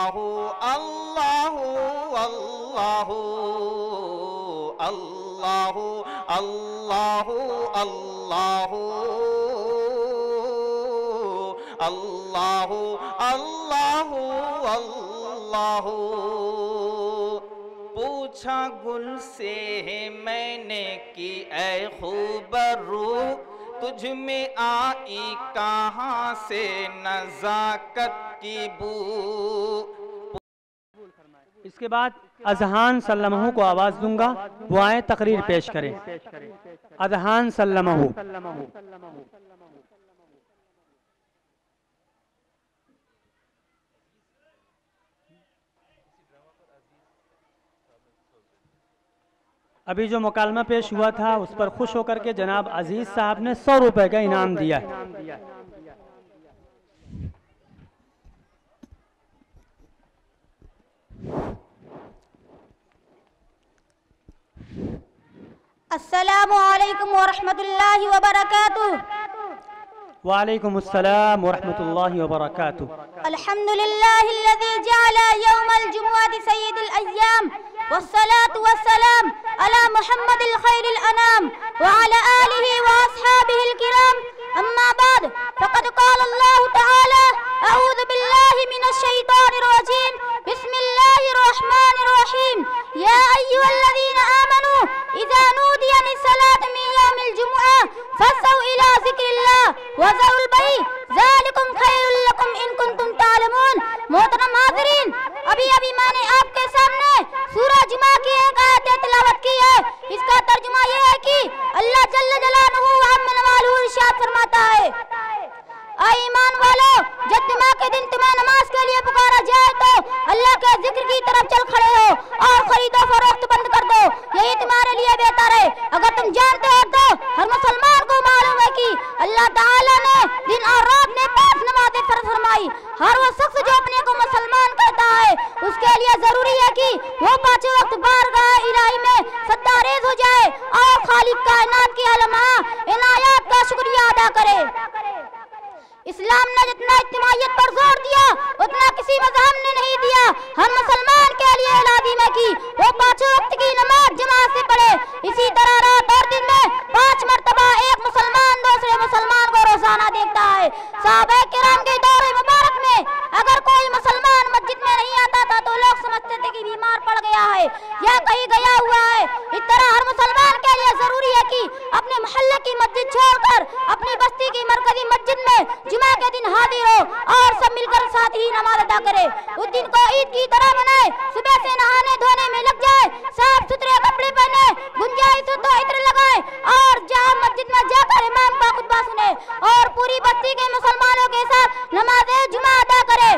अल्लाहु अल्लाहु अल्लाहु अल्लाहु अल्लाहु अल्लाहु अल्लाहु अल्लाहु। पूछा गुल से मैंने कि ऐ खूबरू तुझ में आई कहाँ से नज़ाकत की बू। इसके बाद अजहान सल्लमहू को आवाज दूंगा, वो आए तकरीर पेश करें। अजहान सल्लमहू। अभी जो मुकालमा पेश हुआ था उस पर खुश होकर के जनाब अजीज साहब ने 100 रुपए का इनाम दिया है। अस्सलामु अलैकुम व रहमतुल्लाहि व बरकातुहू। वालेकुम अस्सलाम व रहमतुल्लाहि व बरकातुहू। अल्हम्दुलिल्लाहिल्लज़ी जअला यौमल जुमुअति सय्यिदल अय्याम वस्सलातु वस्सलाम अला मुहम्मदिल खैरिल अनाम व अला आलिहि व अस्हाबिहिल किराम। अम्मा बाद फ़क़द क़ाल अल्लाहु तआला अऊज़ु बिल्लाहि मिनश शैतानिर रजीम बिस्मिल्लाहिर रहमानिर रहीम या अय्युहल्लज़ीना आमनू इज़ा नूदिया लिस्सलाति मिन यौमिल जुमुअह फसअू इला ज़िक्रिल्लाह व ज़रुल बैअ ज़ालिकुम खैरुल लकुम इन कुंतुम तालमून। मोहतरम हाज़रीन, अभी मैंने आपके सामने सूरह जुमा की एक आयत तिलावत की है। इसका तर्जुमा यह है कि अल्लाह जल्ल जलालुहु व अम्मा नवालुहु इरशाद फरमाता है, ऐ ईमान वालो, जब जुमा के दिन तुम्हें नमाज के लिए पुकारा जाए तो अल्लाह के जिक्र की तरफ चल खड़े हो और खरीदो फरोख्त बंद कर दो, यही तुम्हारे लिए बेहतर है। अगर तुम जानते हो तो हर मुसलमान को मालूम है कि अल्लाह ताला ने दिन और रात में 5 नमाजें फर्ज फरमाई। हर वो शख्स जो अपने को मुसलमान कहता है उसके लिए जरूरी है कि वो 5 वक्त बारगाह इलाही में सत्तारेज हो जाए और खालिक कायनात की अलमा इनायत का शुक्रिया अदा करे। इस्लाम ने जितना इज्तिमाइयत पर जोर दिया उतना किसी मज़हब ने नहीं दिया। हर मुसलमान के लिए लाजिम है कि वो 5 वक्त की नमाज जमात से पढ़े। इसी तरह रात और दिन में 5 मरतबा एक मुसलमान दूसरे मुसलमान को रोजाना देखता है। सहाबा किराम के दौर मुबारक में अगर कोई मुसलमान मस्जिद में नहीं आता था तो लोग समझते थे कि बीमार पड़ गया है या कहीं गया हुआ है। इस तरह हर मुसलमान के लिए जरूरी है कि अपने मोहल्ले की मस्जिद छोड़कर अपनी बस्ती की मरकजी मस्जिद में जुमा के दिन हाजिर हो और सब मिलकर साथ ही नमाज अदा करे। उस दिन को ईद की तरह मनाए, सुबह से नहाने धोने में लग जाए, साफ सुथरे कपड़े पहने, गुंजाइश हो तो इत्र लगाए और जहाँ मस्जिद में जाकर इमाम का खुतबा सुने और पूरी बस्ती के मुसलमानों के साथ नमाज जुमा अदा करे।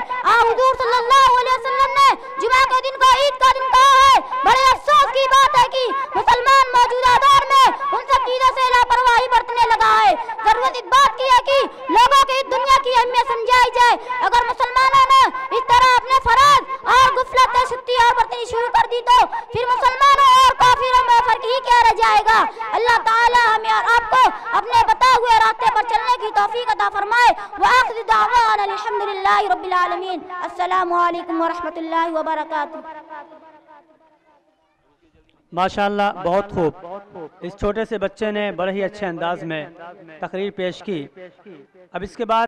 हुजूर सल्लल्लाहु अलैहि वसल्लम ने जुमा के दिन को ईद का दिन कहा है। बड़े अफसोस की बात है कि मुसलमान मौजूदा दौर में उन सब चीजों से लापरवाही बरतने लगा है। जरूरत इस बात की है कि लोगों की दुनिया की अहमियत समझाई जाए। अगर मुसलमानों ने इस तरह अपने फराज और गुफलत शुद्धि और बरतनी शुरू कर दी तो फिर मुसलमानों और काफिरों में फर्क ही क्या रह जाएगा। अल्लाह ताला हमें और आपको अपने बताए हुए रास्ते पर चलने की तौफीक अता फरमाए। व आखिर दावाना अल्हम्दुलिल्लाहि रब्बिल आलमीन। अस्सलामु अलैकुम व रहमतुल्लाहि व बरकातुहू। माशाअल्लाह, बहुत खूब। इस छोटे से बच्चे ने बड़े ही अच्छे अंदाज में तकरीर पेश की। अब इसके बाद